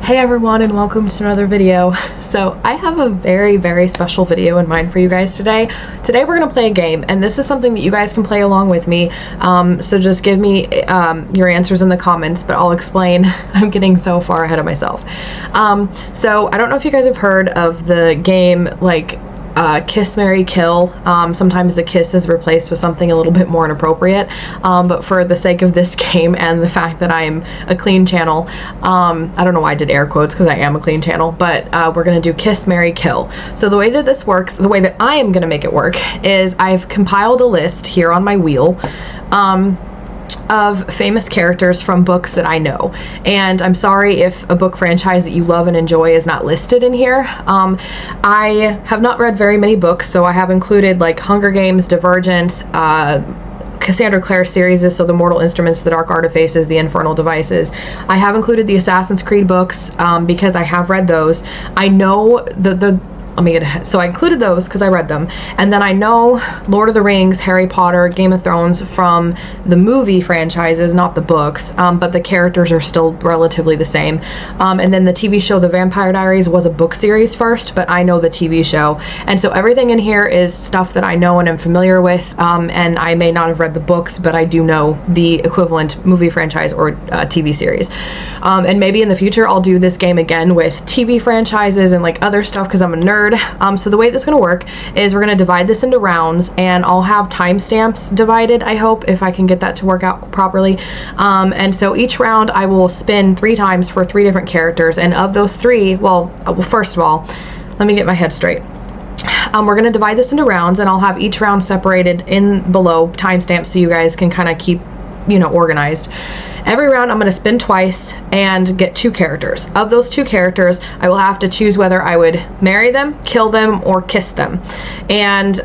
Hey everyone, and welcome to another video. So I have a very special video in mind for you guys today. Today we're gonna play a game, and this is something that you guys can play along with me. So just give me your answers in the comments, but I'll explain. I'm getting so far ahead of myself. So I don't know if you guys have heard of the game like Kiss, Marry, Kill. Sometimes the kiss is replaced with something a little bit more inappropriate, but for the sake of this game and the fact that I'm a clean channel, I don't know why I did air quotes because I am a clean channel, but we're gonna do Kiss, Marry, Kill. So the way that this works, the way that I am gonna make it work, is I've compiled a list here on my wheel of famous characters from books that I know. And I'm sorry if a book franchise that you love and enjoy is not listed in here. I have not read very many books, so I have included like Hunger Games, Divergent, Cassandra Clare series, so the Mortal Instruments, the Dark Artifices, the Infernal Devices. I have included the Assassin's Creed books because I have read those. I know let me get ahead. So I included those because I read them. And then I know Lord of the Rings, Harry Potter, Game of Thrones from the movie franchises, not the books, but the characters are still relatively the same. And then the TV show, The Vampire Diaries, was a book series first, but I know the TV show. And so everything in here is stuff that I know and am familiar with, and I may not have read the books, but I do know the equivalent movie franchise or TV series. And maybe in the future I'll do this game again with TV franchises and like other stuff because I'm a nerd. So the way this is going to work is we're going to divide this into rounds, and I'll have timestamps divided, I hope, if I can get that to work out properly. And so each round I will spin 3 times for 3 different characters, and of those 3, well, first of all, let me get my head straight. We're going to divide this into rounds, and I'll have each round separated in below timestamps so you guys can kind of keep, you know, organized. Every round I'm going to spin twice and get 2 characters. Of those 2 characters, I will have to choose whether I would marry them, kill them, or kiss them. And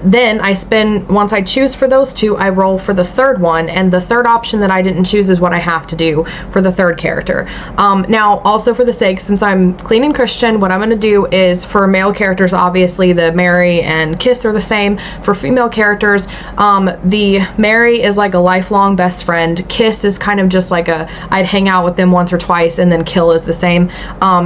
then I spin, once I choose for those 2, I roll for the third one, and the third option that I didn't choose is what I have to do for the third character. Now, also for the sake, since I'm clean and Christian, what I'm going to do is for male characters, obviously the marry and kiss are the same. For female characters, the marry is like a lifelong best friend. Kiss is kind of just like I'd hang out with them once or twice, and then kill is the same,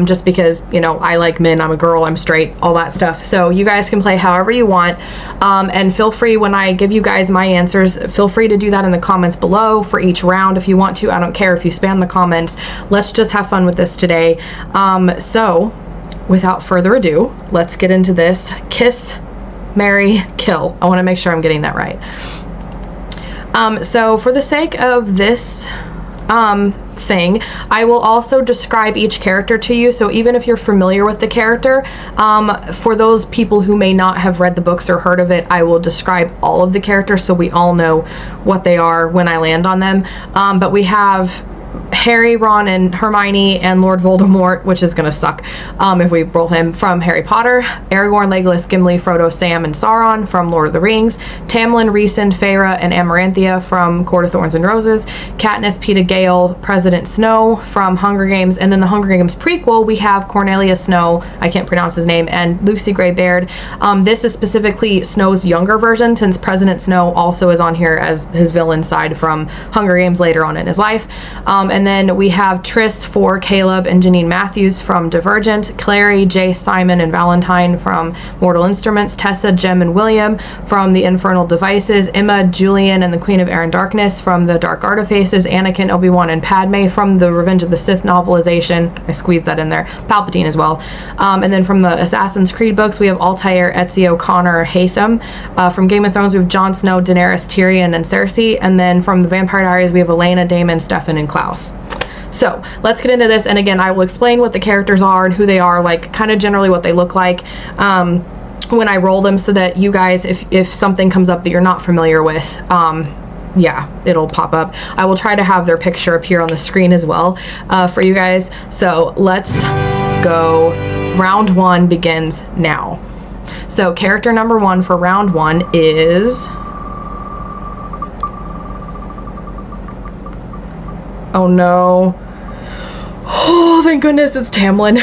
just because, you know, I like men, I'm a girl, I'm straight, all that stuff. So you guys can play however you want, and feel free, when I give you guys my answers, feel free to do that in the comments below for each round if you want to. I don't care if you spam the comments. Let's just have fun with this today. So without further ado, let's get into this. Kiss, marry, kill. I want to make sure I'm getting that right. So for the sake of this thing, I will also describe each character to you, so even if you're familiar with the character, for those people who may not have read the books or heard of it, I will describe all of the characters so we all know what they are when I land on them. But we have Harry, Ron, and Hermione, and Lord Voldemort, which is gonna suck if we roll him, from Harry Potter. Aragorn, Legolas, Gimli, Frodo, Sam, and Sauron from Lord of the Rings. Tamlin, Rhysand, Feyre, and Amaranthia from Court of Thorns and Roses. Katniss, Peeta Gale, President Snow from Hunger Games. And then the Hunger Games prequel, we have Cornelius Snow, I can't pronounce his name, and Lucy Gray Baird. This is specifically Snow's younger version, since President Snow also is on here as his villain side from Hunger Games later on in his life. And then we have Triss, For, Caleb, and Janine Matthews from Divergent. Clary, Jay, Simon, and Valentine from Mortal Instruments. Tessa, Jem, and William from the Infernal Devices. Emma, Julian, and the Queen of Air and Darkness from the Dark Artifices. Anakin, Obi-Wan, and Padme from the Revenge of the Sith novelization. I squeezed that in there. Palpatine as well. And then from the Assassin's Creed books, we have Altair, Ezio, Connor, Haytham. From Game of Thrones, we have Jon Snow, Daenerys, Tyrion, and Cersei. And then from the Vampire Diaries, we have Elena, Daemon, Stefan, and Klaus. So let's get into this, and again, I will explain what the characters are and who they are, like kind of generally what they look like when I roll them, so that you guys, if something comes up that you're not familiar with, yeah, it'll pop up. I will try to have their picture appear on the screen as well for you guys. So let's go. Round 1 begins now. So character number 1 for round 1 is... Oh no. Oh, thank goodness, it's Tamlin.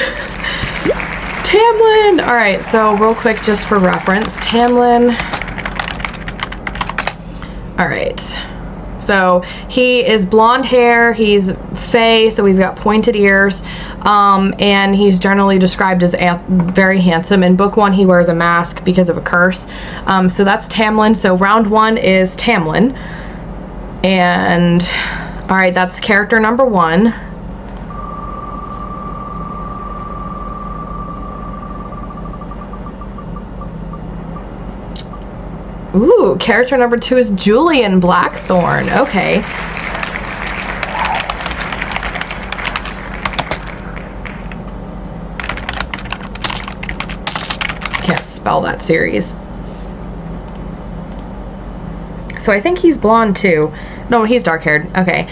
Tamlin! Alright, so real quick, just for reference, Tamlin. Alright. So he is blonde hair, he's fae, so he's got pointed ears, and he's generally described as very handsome. In book 1, he wears a mask because of a curse. So that's Tamlin. So round 1 is Tamlin. And, alright, that's character number 1. Ooh, character number 2 is Julian Blackthorn. Okay. Can't spell that series. So I think he's blonde too. No, he's dark-haired. Okay.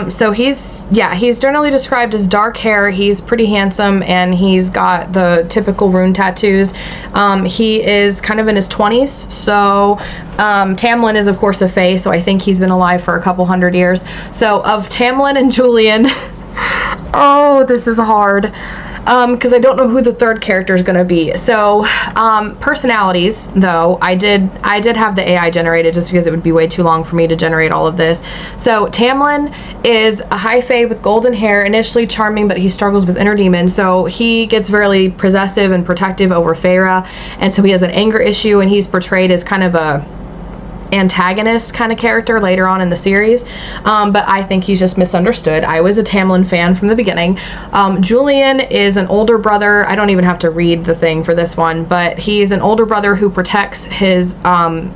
So he's generally described as dark hair. He's pretty handsome, and he's got the typical rune tattoos. He is kind of in his 20s. So Tamlin is, of course, a fae, so I think he's been alive for a couple hundred years. So of Tamlin and Julian, oh, this is hard. Because I don't know who the third character is going to be. So, personalities, though, I did have the AI generated just because it would be way too long for me to generate all of this. So, Tamlin is a high fae with golden hair, initially charming, but he struggles with inner demons. So, he gets very possessive and protective over Feyre, and so he has an anger issue, and he's portrayed as kind of a antagonist kind of character later on in the series, but I think he's just misunderstood. I was a Tamlin fan from the beginning. Julian is an older brother. I don't even have to read the thing for this one, but he's an older brother who protects his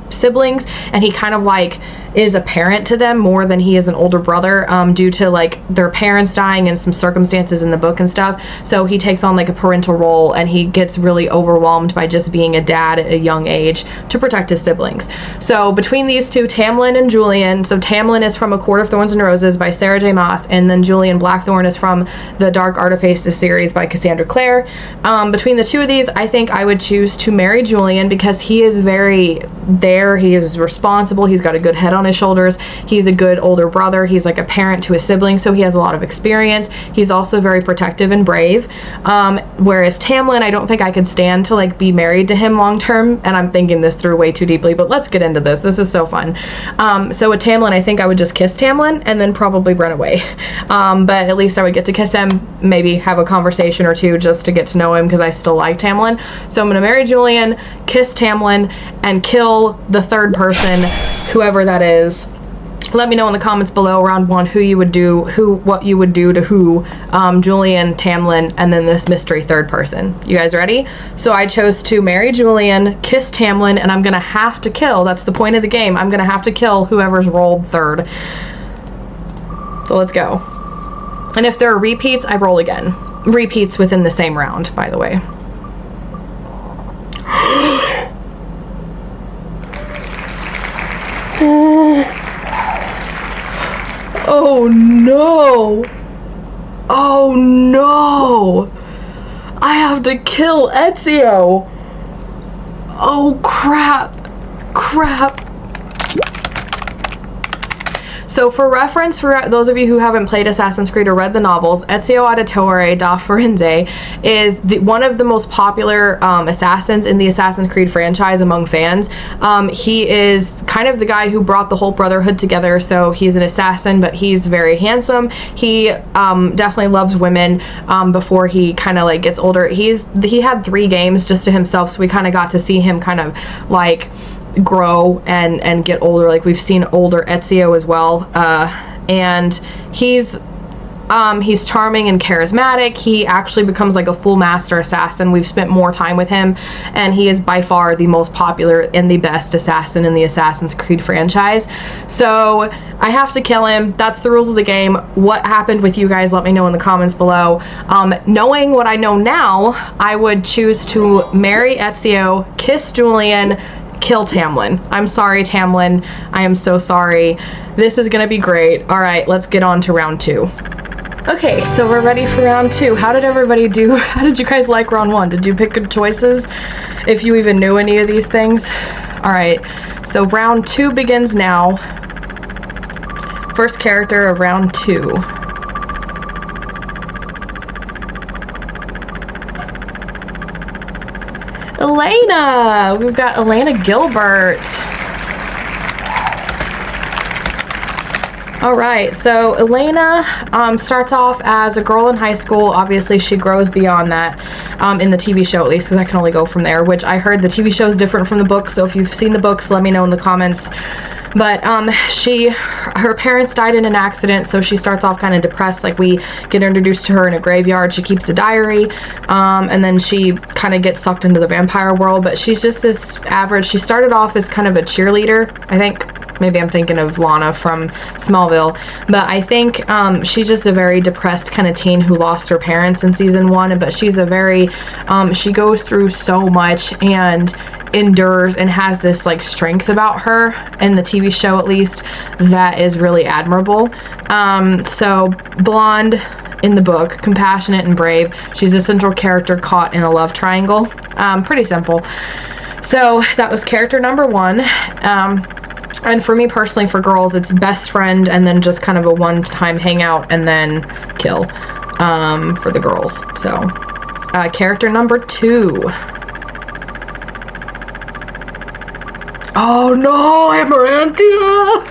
siblings, and he kind of like is a parent to them more than he is an older brother, due to like their parents dying and some circumstances in the book and stuff. So he takes on like a parental role, and he gets really overwhelmed by just being a dad at a young age to protect his siblings. So between these two, Tamlin and Julian, so Tamlin is from A Court of Thorns and Roses by Sarah J. Maas, and then Julian Blackthorn is from the Dark Artifices series by Cassandra Clare. Between the two of these, I think I would choose to marry Julian because he is he is responsible, he's got a good head on his shoulders, he's a good older brother, he's like a parent to his siblings, so he has a lot of experience. He's also very protective and brave, whereas Tamlin, I don't think I could stand to like be married to him long term, and I'm thinking this through way too deeply, but let's get into this is so fun. So with Tamlin, I think I would just kiss Tamlin and then probably run away, but at least I would get to kiss him, maybe have a conversation or two just to get to know him because I still like Tamlin. So I'm gonna marry Julian, kiss Tamlin, and kill the third person, whoever that is. Let me know in the comments below, round 1, what you would do to who, Julian, Tamlin, and then this mystery third person. You guys ready? So I chose to marry Julian, kiss Tamlin, and I'm gonna have to kill, that's the point of the game, I'm gonna have to kill whoever's rolled third. So let's go. And if there are repeats, I roll again. Repeats within the same round, by the way. Oh no! Oh no! I have to kill Ezio! Oh crap! Crap! So for reference, for those of you who haven't played Assassin's Creed or read the novels, Ezio Auditore da Firenze is one of the most popular assassins in the Assassin's Creed franchise among fans. He is kind of the guy who brought the whole Brotherhood together, so he's an assassin, but he's very handsome. He definitely loves women before he kind of like gets older. He had 3 games just to himself, so we kind of got to see him kind of like grow and get older. Like we've seen older Ezio as well, and he's charming and charismatic. He actually becomes like a full master assassin. We've spent more time with him, and he is by far the most popular and the best assassin in the Assassin's Creed franchise. So I have to kill him. That's the rules of the game. What happened with you guys, let me know in the comments below. Knowing what I know now, I would choose to marry Ezio, kiss Julian, kill Tamlin. I'm sorry, Tamlin. I am so sorry. This is gonna be great. All right, let's get on to round 2. Okay, so we're ready for round 2. How did everybody do? How did you guys like round 1? Did you pick good choices? If you even knew any of these things? All right, so round 2 begins now. First character of round 2. Elena! We've got Elena Gilbert. All right, so Elena starts off as a girl in high school. Obviously, she grows beyond that in the TV show, at least, because I can only go from there, which I heard the TV show is different from the book, so if you've seen the books, let me know in the comments. But her parents died in an accident, so she starts off kind of depressed. Like, we get introduced to her in a graveyard. She keeps a diary, and then she kind of gets sucked into the vampire world. But she's just this average. She started off as kind of a cheerleader, I think. Maybe I'm thinking of Lana from Smallville, but I think she's just a very depressed kind of teen who lost her parents in season 1, but she's a very, she goes through so much and endures and has this like strength about her in the TV show, at least, that is really admirable. So blonde in the book, compassionate and brave. She's a central character caught in a love triangle. Pretty simple. So that was character number 1. And for me personally, for girls, it's best friend and then just kind of a one-time hangout and then kill for the girls. So character number 2. Oh no, Amaranthia!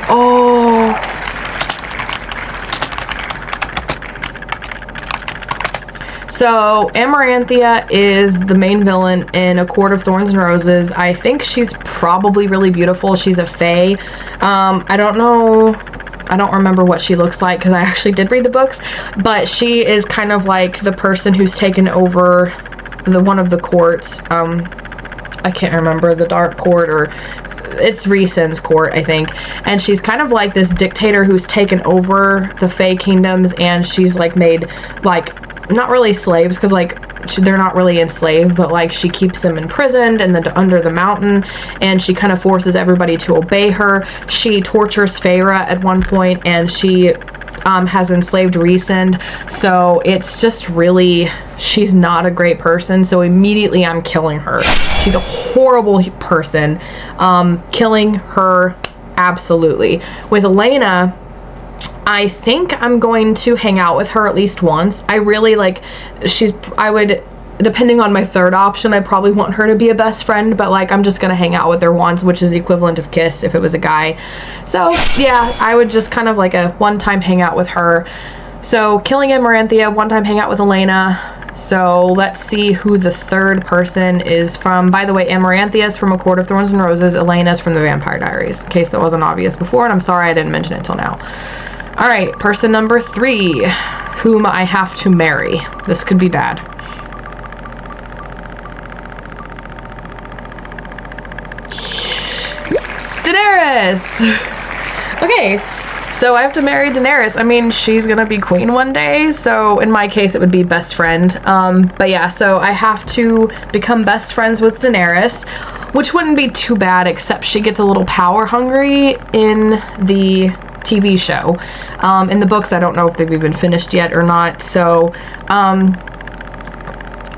Oh. So Amaranthia is the main villain in A Court of Thorns and Roses. I think she's probably really beautiful. She's a fae. I don't know. I don't remember what she looks like because I actually did read the books, but she is kind of like the person who's taken over one of the courts. I can't remember, the Dark Court, or it's Rhysand's court, I think. And she's kind of like this dictator who's taken over the Fae kingdoms, and she's like made like, not really slaves, because like they're not really enslaved, but like she keeps them imprisoned and under the mountain, and she kind of forces everybody to obey her. She tortures Feyre at one point, and she has enslaved Rhysand. So it's just really, she's not a great person, so immediately I'm killing her. She's a horrible person. Killing her, absolutely. With Elena, I think I'm going to hang out with her at least once. I really like, I would, depending on my third option, I probably want her to be a best friend, but like I'm just gonna hang out with her once, which is the equivalent of kiss if it was a guy. So yeah, I would just kind of like a one-time hang out with her. So killing Amaranthia, one-time hang out with Elena. So let's see who the third person is from. By the way, Amaranthia is from A Court of Thorns and Roses. Elena is from The Vampire Diaries, in case that wasn't obvious before, and I'm sorry I didn't mention it till now. All right, person number 3, whom I have to marry. This could be bad. Daenerys! Okay, so I have to marry Daenerys. I mean, she's gonna be queen one day, so in my case it would be best friend. But yeah, so I have to become best friends with Daenerys, which wouldn't be too bad, except she gets a little power hungry in the TV show. In the books, I don't know if they've even finished yet or not, so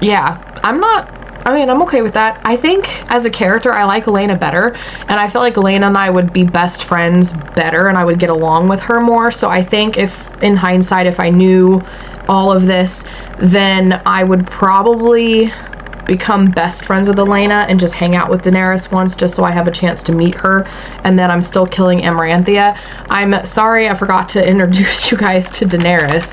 yeah, I'm okay with that. I think as a character I like Elena better, and I feel like Elena and I would be best friends better, and I would get along with her more. So I think if in hindsight, if I knew all of this, then I would probably become best friends with Elena and just hang out with Daenerys once, just so I have a chance to meet her, and then I'm still killing Amaranthia. I'm sorry I forgot to introduce you guys to Daenerys.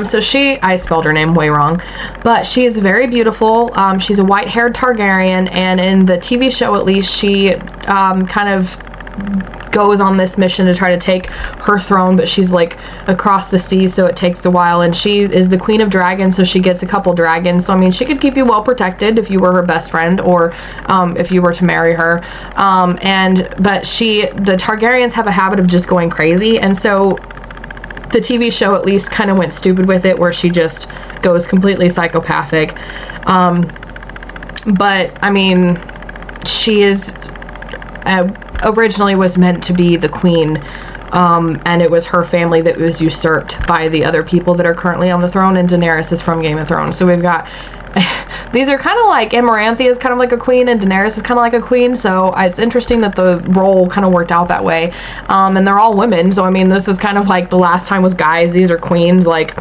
So I spelled her name way wrong, but she is very beautiful. She's a white-haired Targaryen, and in the TV show at least, she kind of goes on this mission to try to take her throne, but she's like across the sea, so it takes a while, and she is the queen of dragons, so she gets a couple dragons. So I mean, she could keep you well protected if you were her best friend, or if you were to marry her. But the Targaryens have a habit of just going crazy, and so the TV show at least kind of went stupid with it, where she just goes completely psychopathic. But I mean, she is originally was meant to be the queen, and it was her family that was usurped by the other people that are currently on the throne, and Daenerys is from Game of Thrones. So we've got these are kind of like, Amaranthia is kind of like a queen, and Daenerys is kind of like a queen, so it's interesting that the role kind of worked out that way. And they're all women, so I mean, this is kind of like the last time was guys, these are queens. Like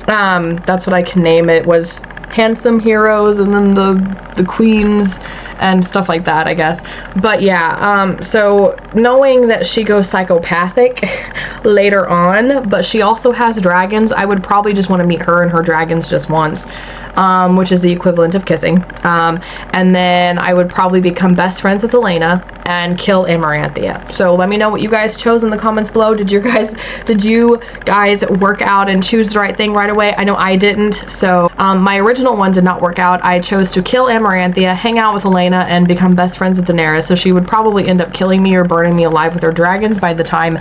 that's what I can name it, was handsome heroes, and then the queens, and stuff like that, I guess. But yeah, so knowing that she goes psychopathic later on, but she also has dragons, I would probably just want to meet her and her dragons just once, which is the equivalent of kissing. And then I would probably become best friends with Elena and kill Amaranthia. So let me know what you guys chose in the comments below. Did you guys work out and choose the right thing right away? I know I didn't. So my original one did not work out. I chose to kill Amaranthia, hang out with Elena, and become best friends with Daenerys. So she would probably end up killing me or burning me alive with her dragons by the time,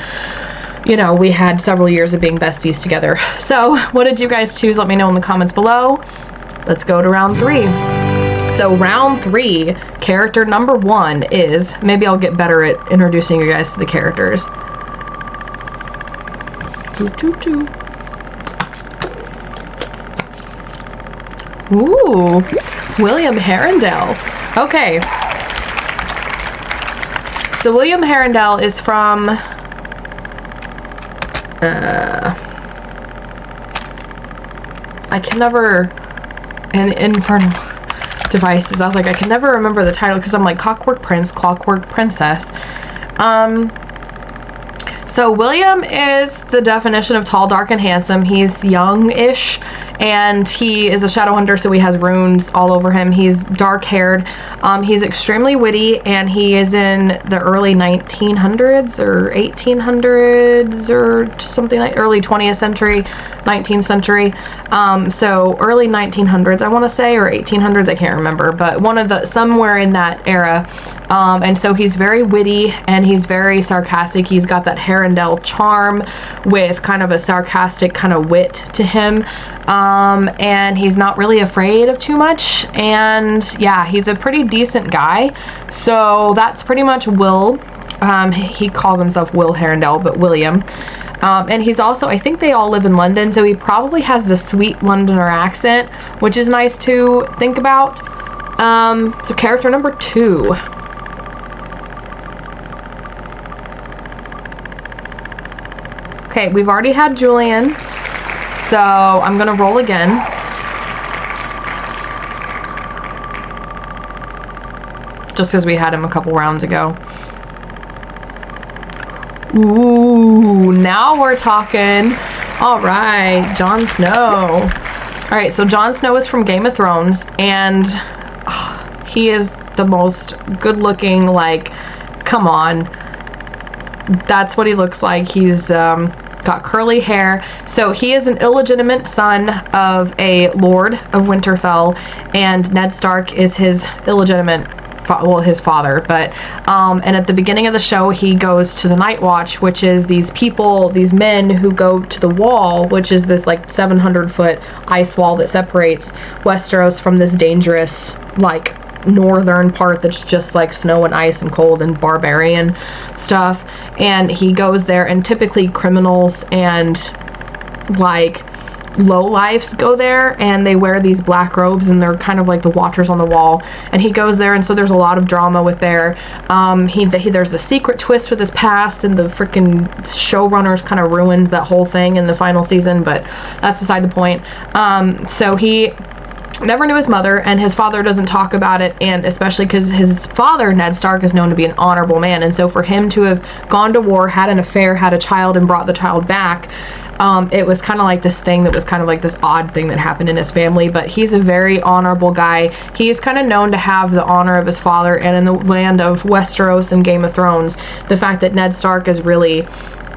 you know, we had several years of being besties together. So what did you guys choose? Let me know in the comments below. Let's go to round 3. So round 3, character number 1 is, maybe I'll get better at introducing you guys to the characters. Ooh, William Herondale. Okay. So William Herondale is from I can never, and Infernal Devices, I was like, I can never remember the title because I'm like Clockwork Prince, Clockwork Princess. So William is the definition of tall, dark, and handsome. He's young-ish, and he is a shadow hunter, so he has runes all over him. He's dark-haired. He's extremely witty, and he is in the early 1900s or 1800s or something like early 20th century, 19th century. So early 1900s, I want to say, or 1800s, I can't remember, but one of the, somewhere in that era. And so he's very witty, and he's very sarcastic. He's got that Herondale charm with kind of a sarcastic kind of wit to him. And he's not really afraid of too much, and yeah, he's a pretty decent guy. So that's pretty much Will. He calls himself Will Herondale, but William. And he's also, I think they all live in London, so he probably has the sweet Londoner accent, which is nice to think about. So character number 2. Okay, we've already had Julian, so I'm gonna roll again. Just because we had him a couple rounds ago. Ooh, now we're talking. All right, Jon Snow. All right, so Jon Snow is from Game of Thrones, and he is the most good-looking, like, come on. That's what he looks like. He's got curly hair. So he is an illegitimate son of a Lord of Winterfell, and Ned Stark is his illegitimate his father. But and at the beginning of the show, he goes to the Night Watch, which is these people, these men who go to the Wall, which is this like 700-foot ice wall that separates Westeros from this dangerous, like, northern part that's just like snow and ice and cold and barbarian stuff. And he goes there, and typically criminals and like lowlifes go there, and they wear these black robes, and they're kind of like the watchers on the wall. And he goes there, and so there's a lot of drama with there. There's a secret twist with his past, and the freaking showrunners kind of ruined that whole thing in the final season, but that's beside the point. So he never knew his mother, and his father doesn't talk about it, and especially because his father, Ned Stark, is known to be an honorable man. And so for him to have gone to war, had an affair, had a child, and brought the child back, it was kind of like this thing that was kind of like this odd thing that happened in his family. But he's a very honorable guy. He's kind of known to have the honor of his father, and in the land of Westeros and Game of Thrones, the fact that Ned Stark is really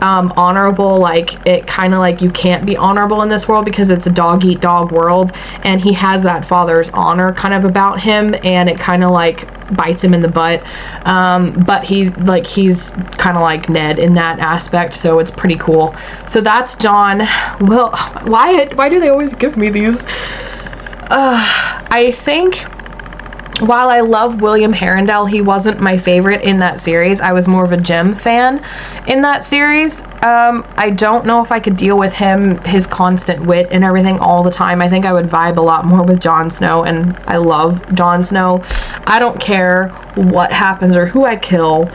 honorable, like, it kind of like you can't be honorable in this world because it's a dog-eat-dog world, and he has that father's honor kind of about him, and it kind of like bites him in the butt. But he's kind of like Ned in that aspect, so it's pretty cool. So that's Jon. Well, why do they always give me these? I think while I love William Herondale, he wasn't my favorite in that series. I was more of a Jem fan in that series. I don't know if I could deal with him, his constant wit and everything all the time. I think I would vibe a lot more with Jon Snow, and I love Jon Snow. I don't care what happens or who I kill.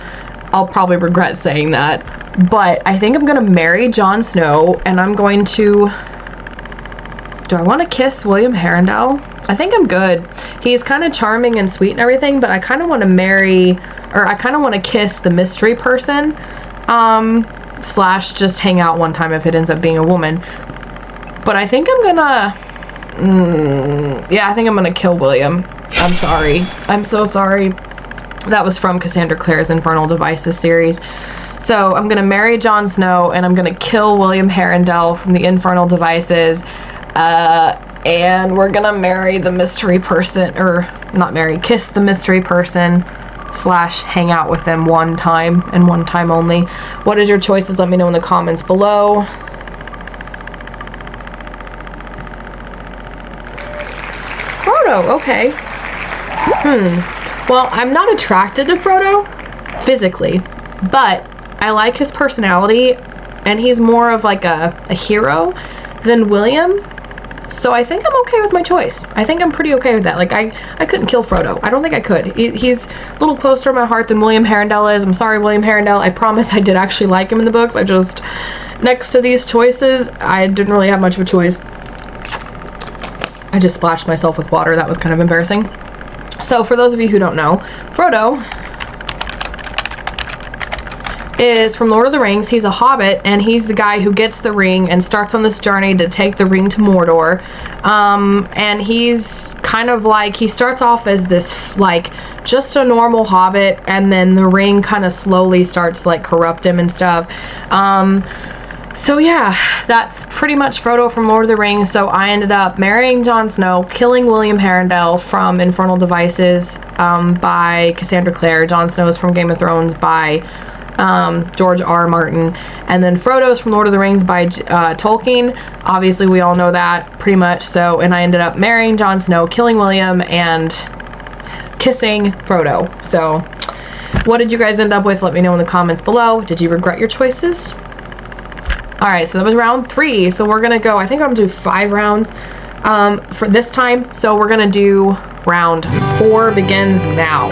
I'll probably regret saying that. But I think I'm going to marry Jon Snow, and I'm going to... Do I want to kiss William Herondale? I think I'm good. He's kind of charming and sweet and everything, but I kind of want to marry, or I kind of want to kiss the mystery person, slash just hang out one time if it ends up being a woman. But I think I'm gonna, yeah, I think I'm gonna kill William. I'm sorry. I'm so sorry. That was from Cassandra Clare's Infernal Devices series. So I'm gonna marry Jon Snow, and I'm gonna kill William Herondale from the Infernal Devices, and we're gonna marry the mystery person, or not marry, kiss the mystery person, slash hang out with them one time and one time only. What is your choices? Let me know in the comments below. Frodo, okay. Well, I'm not attracted to Frodo physically, but I like his personality, and he's more of like a hero than William. So I think I'm okay with my choice. I think I'm pretty okay with that. Like, I couldn't kill Frodo. I don't think I could. He's a little closer to my heart than William Herondale is. I'm sorry, William Herondale. I promise I did actually like him in the books. I just, next to these choices, I didn't really have much of a choice. I just splashed myself with water. That was kind of embarrassing. So for those of you who don't know, Frodo is from Lord of the Rings. He's a hobbit, and he's the guy who gets the ring and starts on this journey to take the ring to Mordor. And he's kind of like, he starts off as this like just a normal hobbit, and then the ring kind of slowly starts to like corrupt him and stuff. So yeah, that's pretty much Frodo from Lord of the Rings. So I ended up marrying Jon Snow, killing William Herondale from Infernal Devices by Cassandra Clare. Jon Snow is from Game of Thrones by George R. Martin. And then Frodo's from Lord of the Rings by Tolkien. Obviously, we all know that pretty much. So, and I ended up marrying Jon Snow, killing William, and kissing Frodo. So, what did you guys end up with? Let me know in the comments below. Did you regret your choices? Alright, so that was round 3. So we're gonna go, I think I'm gonna do 5 rounds for this time. So we're gonna do round 4 begins now.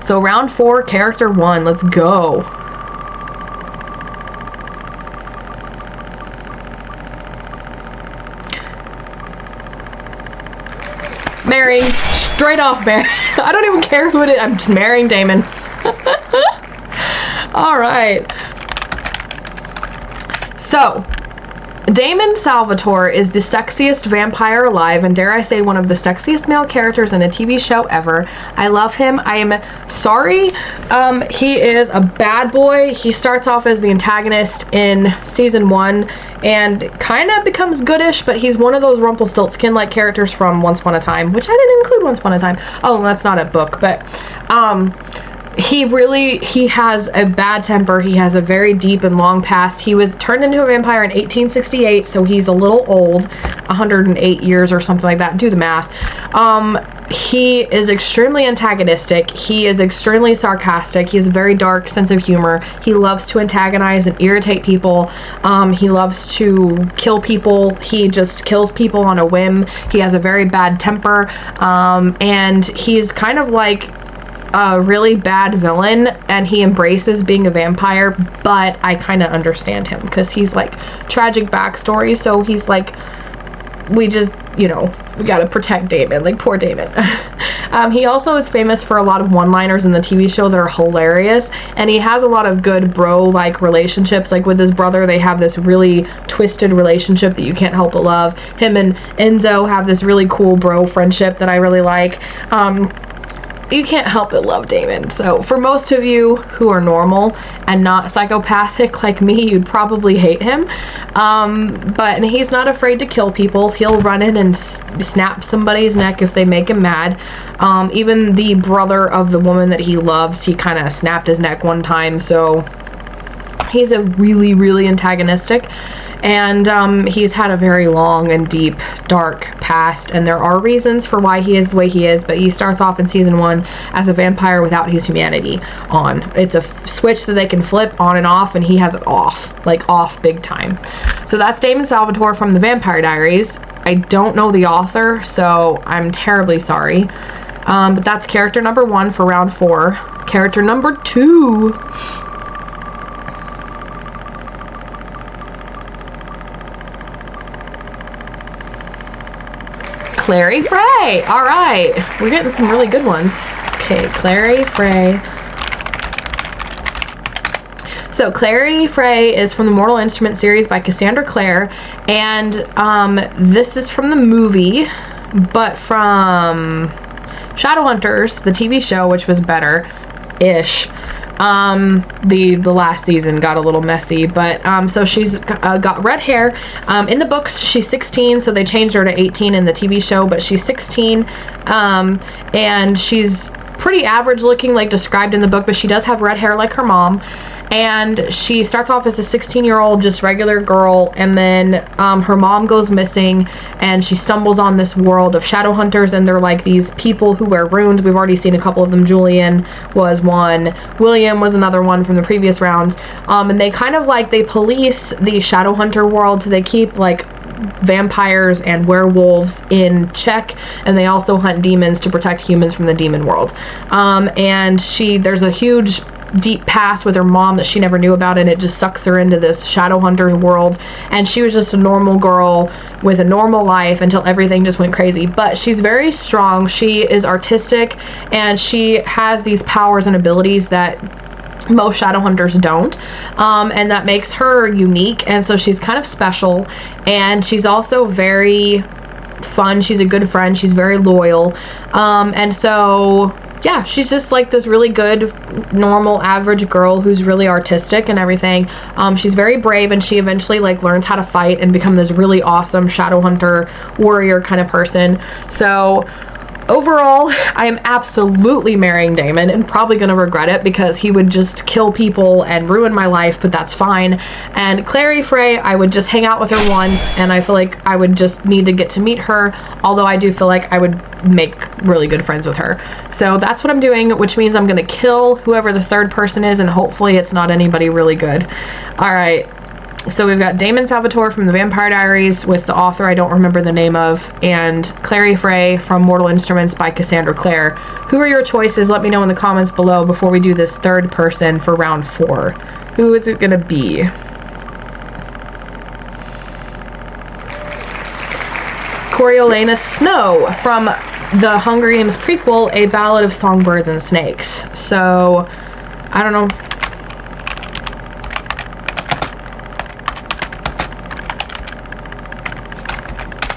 So round 4, character 1, let's go. Marrying, straight off marrying. I don't even care who it is, I'm just marrying Daemon. Alright. So, Daemon Salvatore is the sexiest vampire alive, and dare I say one of the sexiest male characters in a TV show ever. I love him. I am sorry. He is a bad boy. He starts off as the antagonist in season 1 and kind of becomes goodish, but he's one of those Rumpelstiltskin-like characters from Once Upon a Time, which I didn't include Once Upon a Time. Oh, that's not a book, but he has a bad temper. He has a very deep and long past. He was turned into a vampire in 1868, so he's a little old, 108 years or something like that. Do the math. He is extremely antagonistic. He is extremely sarcastic. He has a very dark sense of humor. He loves to antagonize and irritate people. He loves to kill people. He just kills people on a whim. He has a very bad temper, and he's kind of like a really bad villain, and he embraces being a vampire, but I kind of understand him because he's like tragic backstory, so he's like, we just, you know, we gotta protect Daemon, like poor Daemon. He also is famous for a lot of one-liners in the TV show that are hilarious, and he has a lot of good bro-like relationships. Like with his brother, they have this really twisted relationship that you can't help but love. Him and Enzo have this really cool bro friendship that I really like. You can't help but love Daemon. So for most of you who are normal and not psychopathic like me, you'd probably hate him. But he's not afraid to kill people. He'll run in and snap somebody's neck if they make him mad. Even the brother of the woman that he loves, he kind of snapped his neck one time. So he's a really, really antagonistic. And he's had a very long and deep, dark past, and there are reasons for why he is the way he is, but he starts off in season 1 as a vampire without his humanity on. It's a switch that they can flip on and off, and he has it off, like off big time. So that's Daemon Salvatore from The Vampire Diaries. I don't know the author, so I'm terribly sorry. But that's character number 1 for round 4. Character number 2... Clary Frey. All right, we're getting some really good ones. Okay, Clary Frey. So Clary Frey is from the Mortal Instruments series by Cassandra Clare, and this is from the movie, but from Shadowhunters, the TV show, which was better-ish. The last season got a little messy, but so she's got red hair. In the books she's 16, so they changed her to 18 in the TV show, but she's 16, and she's pretty average looking, like described in the book, but she does have red hair like her mom. And she starts off as a 16-year-old, just regular girl, and then her mom goes missing, and she stumbles on this world of shadow hunters, and they're like these people who wear runes. We've already seen a couple of them. Julian was one. William was another one from the previous rounds. And they kind of like, they police the shadow hunter world, so they keep like vampires and werewolves in check, and they also hunt demons to protect humans from the demon world. And there's a huge deep past with her mom that she never knew about, and it just sucks her into this shadow hunters world, and she was just a normal girl with a normal life until everything just went crazy. But she's very strong, she is artistic, and she has these powers and abilities that most shadow hunters don't, and that makes her unique, and so she's kind of special, and she's also very fun. She's a good friend, she's very loyal, and so yeah, she's just like this really good, normal, average girl who's really artistic and everything. She's very brave, and she eventually like learns how to fight and become this really awesome shadow hunter warrior kind of person. So overall, I am absolutely marrying Damon, and probably going to regret it because he would just kill people and ruin my life, but that's fine. And Clary Frey, I would just hang out with her once, and I feel like I would just need to get to meet her, although I do feel like I would make really good friends with her. So that's what I'm doing, which means I'm going to kill whoever the third person is, and hopefully it's not anybody really good. Alright. So we've got Damon Salvatore from the Vampire Diaries with the author I don't remember the name of, and Clary Frey from Mortal Instruments by Cassandra Clare. Who are your choices? Let me know in the comments below before we do this third person for round 4. Who is it gonna be? Coriolanus Snow from the Hunger Games prequel, A Ballad of Songbirds and Snakes. So, I don't know.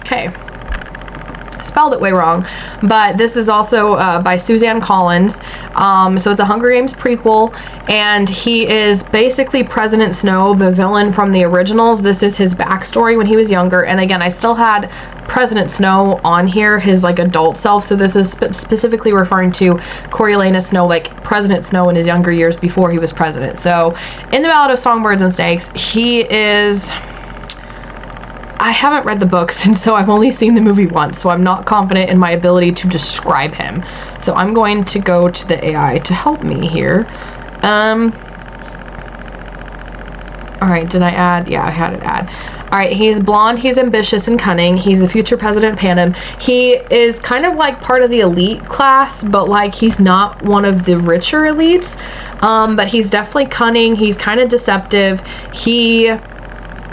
Okay, spelled it way wrong, but this is also by Suzanne Collins. So it's a Hunger Games prequel, and he is basically President Snow, the villain from the originals. This is his backstory when he was younger, and again, I still had President Snow on here, his like adult self, so this is specifically referring to Coriolanus Snow, like President Snow in his younger years before he was president. So in the Ballad of Songbirds and Snakes, he is... I haven't read the books, and so I've only seen the movie once, so I'm not confident in my ability to describe him. So I'm going to go to the AI to help me here. Alright, did I add? Yeah, I had it add. Alright, he's blonde, he's ambitious and cunning, he's a future President Panem. He is kind of like part of the elite class, but like he's not one of the richer elites. But he's definitely cunning, he's kind of deceptive. He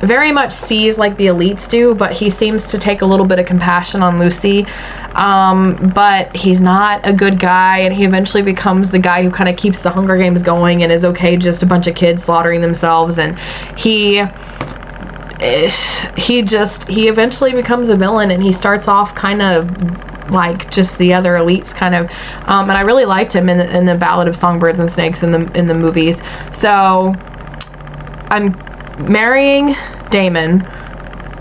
very much sees like the elites do, but he seems to take a little bit of compassion on Lucy. But he's not a good guy, and he eventually becomes the guy who kind of keeps the Hunger Games going and is okay just a bunch of kids slaughtering themselves, and he eventually becomes a villain, and he starts off kind of like just the other elites kind of, and I really liked him in the Ballad of Songbirds and Snakes in the movies. So I'm marrying Damon,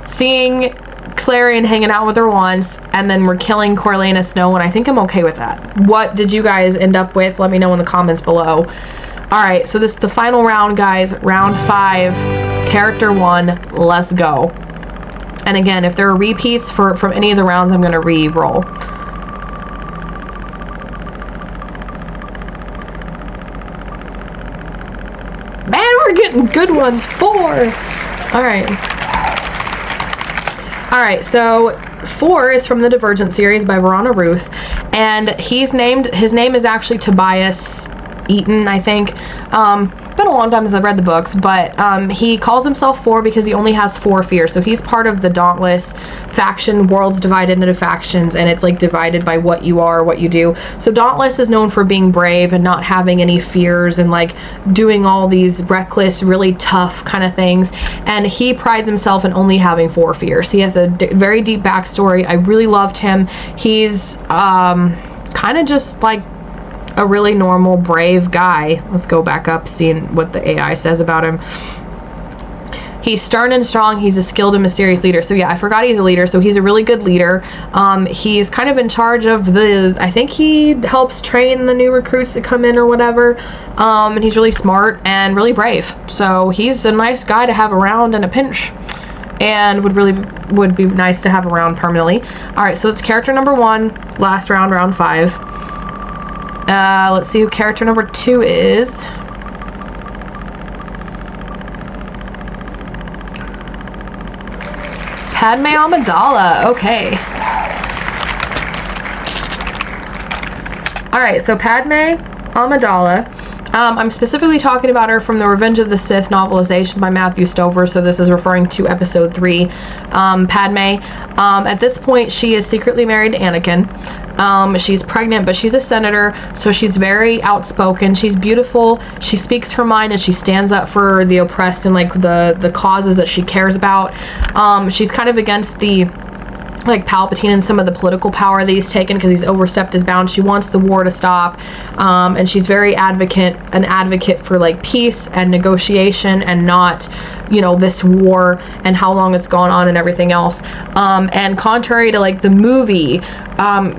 seeing Clary and hanging out with her once, and then we're killing Coriolanus Snow, and I think I'm okay with that. What did you guys end up with? Let me know in the comments below. Alright, so this is the final round, guys. Round 5, character 1, let's go. And again, if there are repeats from any of the rounds, I'm going to re-roll. Man, we're getting good ones. 4. Alright, so 4 is from the Divergent series by Verona Ruth, and his name is actually Tobias Eaton, I think, but been a long time since I've read the books, but he calls himself 4 because he only has 4 fears. So he's part of the Dauntless faction. World's divided into factions, and it's like divided by what you are, what you do. So Dauntless is known for being brave and not having any fears and like doing all these reckless, really tough kind of things. And he prides himself in only having 4 fears. He has a very deep backstory. I really loved him. He's kind of just like a really normal, brave guy. Let's go back up, seeing what the AI says about him. He's stern and strong. He's a skilled and mysterious leader. So yeah, I forgot he's a leader. So he's a really good leader. He's kind of in charge of I think he helps train the new recruits that come in or whatever. And he's really smart and really brave. So he's a nice guy to have around in a pinch, and would be nice to have around permanently. All right, so that's character number 1, last round, round 5. Let's see who character number 2 is. Padme Amidala. Okay. Alright, so Padme Amidala. I'm specifically talking about her from the Revenge of the Sith novelization by Matthew Stover, so this is referring to episode 3. Padme, at this point, she is secretly married to Anakin. She's pregnant, but she's a senator, so she's very outspoken. She's beautiful. She speaks her mind, and she stands up for the oppressed and like the causes that she cares about. She's kind of against the like Palpatine and some of the political power that he's taken because he's overstepped his bounds. She wants the war to stop, and she's very an advocate for like peace and negotiation and not, you know, this war and how long it's gone on and everything else. And contrary to like the movie,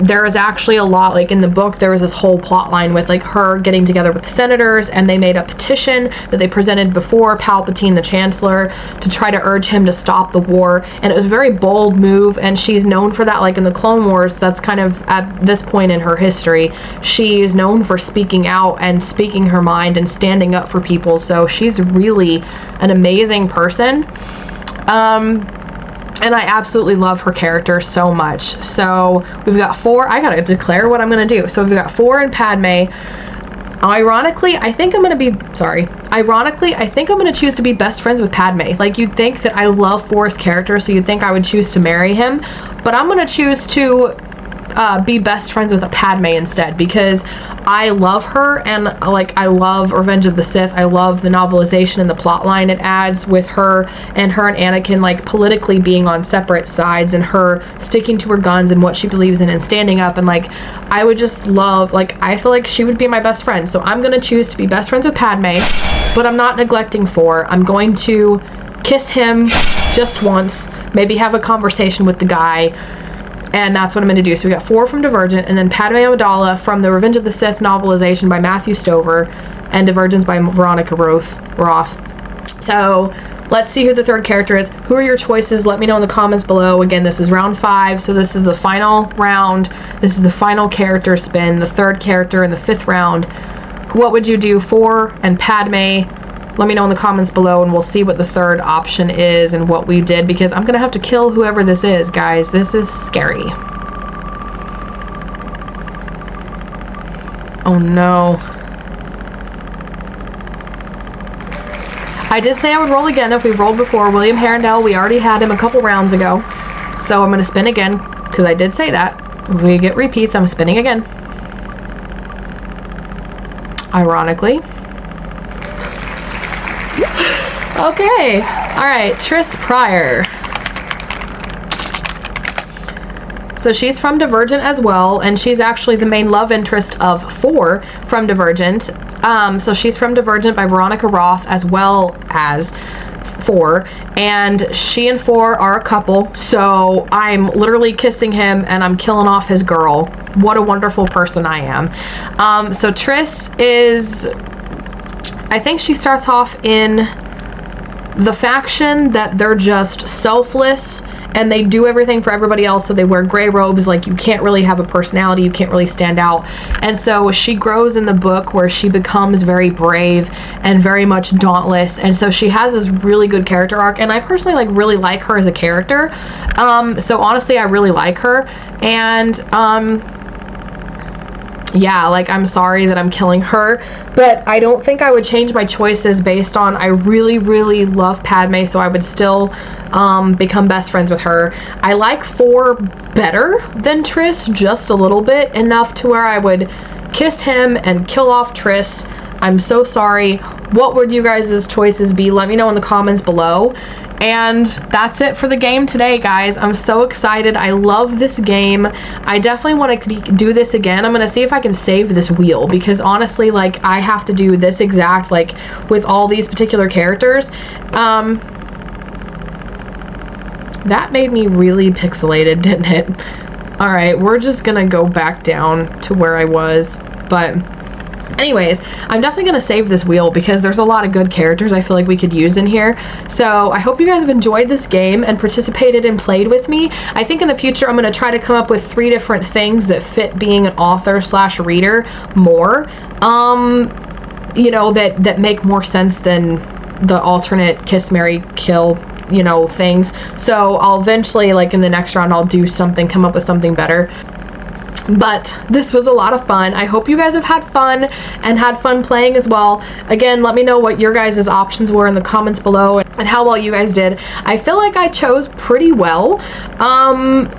there is actually a lot, like in the book there was this whole plot line with like her getting together with the senators, and they made a petition that they presented before Palpatine, the Chancellor, to try to urge him to stop the war. And it was a very bold move, and she's known for that. Like in the Clone Wars, that's kind of at this point in her history, she's known for speaking out and speaking her mind and standing up for people. So she's really an amazing person. And I absolutely love her character so much. So we've got 4. I gotta declare what I'm gonna do. So we've got 4 in Padme. Ironically, I think I'm gonna choose to be best friends with Padme. Like, you'd think that I love 4's character, so you'd think I would choose to marry him, but I'm gonna choose to be best friends with a Padme instead, because I love her, and like I love Revenge of the Sith. I love the novelization and the plot line it adds with her and Anakin like politically being on separate sides, and her sticking to her guns and what she believes in and standing up, and like I would just love, like I feel like she would be my best friend. So I'm gonna choose to be best friends with Padme, but I'm not neglecting 4. I'm going to kiss him just once, maybe have a conversation with the guy. And that's what I'm going to do. So we got 4 from Divergent, and then Padme Amidala from the Revenge of the Sith novelization by Matthew Stover, and Divergence by Veronica Roth. So let's see who the 3rd character is. Who are your choices? Let me know in the comments below. Again, this is round 5, so this is the final round. This is the final character spin, the 3rd character in the 5th round. What would you do? 4 and Padme. Let me know in the comments below, and we'll see what the 3rd option is and what we did, because I'm gonna have to kill whoever this is, guys. This is scary. Oh no. I did say I would roll again if we rolled before. William Herondale, we already had him a couple rounds ago, so I'm gonna spin again, because I did say that. If we get repeats, I'm spinning again. Ironically. Okay, alright, Tris Pryor. So she's from Divergent as well, and she's actually the main love interest of 4 from Divergent. So she's from Divergent by Veronica Roth as well as 4, and she and 4 are a couple, so I'm literally kissing him and I'm killing off his girl. What a wonderful person I am. So Tris is, I think she starts off in the faction that they're just selfless and they do everything for everybody else, so they wear gray robes. Like, you can't really have a personality, you can't really stand out. And so she grows in the book where she becomes very brave and very much dauntless, and so she has this really good character arc, and I personally really like her as a character. So honestly, I really like her, and yeah, like, I'm sorry that I'm killing her, but I don't think I would change my choices based on, I really, really love Padme, so I would still become best friends with her. I like 4 better than Triss, just a little bit, enough to where I would kiss him and kill off Triss. I'm so sorry. What would you guys' choices be? Let me know in the comments below. And that's it for the game today, guys. I'm so excited. I love this game. I definitely want to do this again. I'm going to see if I can save this wheel, because honestly, like, I have to do this exact, like, with all these particular characters. That made me really pixelated, didn't it? All right, we're just going to go back down to where I was, but anyways, I'm definitely going to save this wheel because there's a lot of good characters I feel like we could use in here. So I hope you guys have enjoyed this game and participated and played with me. I think in the future I'm going to try to come up with 3 different things that fit being an author / reader more. You know, that make more sense than the alternate kiss, marry, kill, you know, things. So I'll eventually, like in the next round, I'll do something, come up with something better. But this was a lot of fun. I hope you guys have had fun and had fun playing as well. Again, let me know what your guys' options were in the comments below and how well you guys did. I feel like I chose pretty well,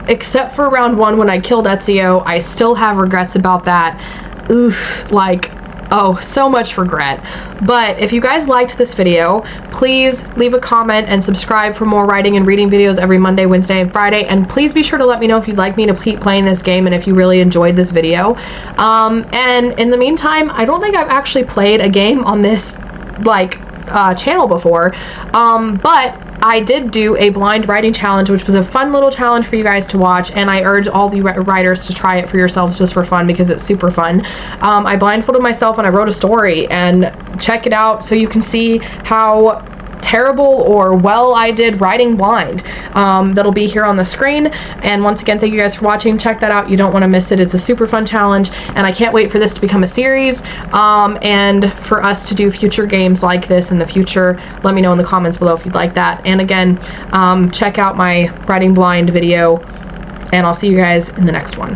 except for round 1 when I killed Ezio. I still have regrets about that. Oof, like, oh, so much regret. But if you guys liked this video, please leave a comment and subscribe for more writing and reading videos every Monday, Wednesday, and Friday. And please be sure to let me know if you'd like me to keep playing this game and if you really enjoyed this video. And in the meantime, I don't think I've actually played a game on this, like, channel before, but I did do a blind writing challenge, which was a fun little challenge for you guys to watch, and I urge all the writers to try it for yourselves just for fun, because it's super fun. I blindfolded myself and I wrote a story, and check it out so you can see how terrible or well I did writing blind. That'll be here on the screen. And once again, thank you guys for watching. Check that out. You don't want to miss it. It's a super fun challenge, and I can't wait for this to become a series, and for us to do future games like this in the future. Let me know in the comments below if you'd like that. And again, check out my writing blind video, and I'll see you guys in the next one.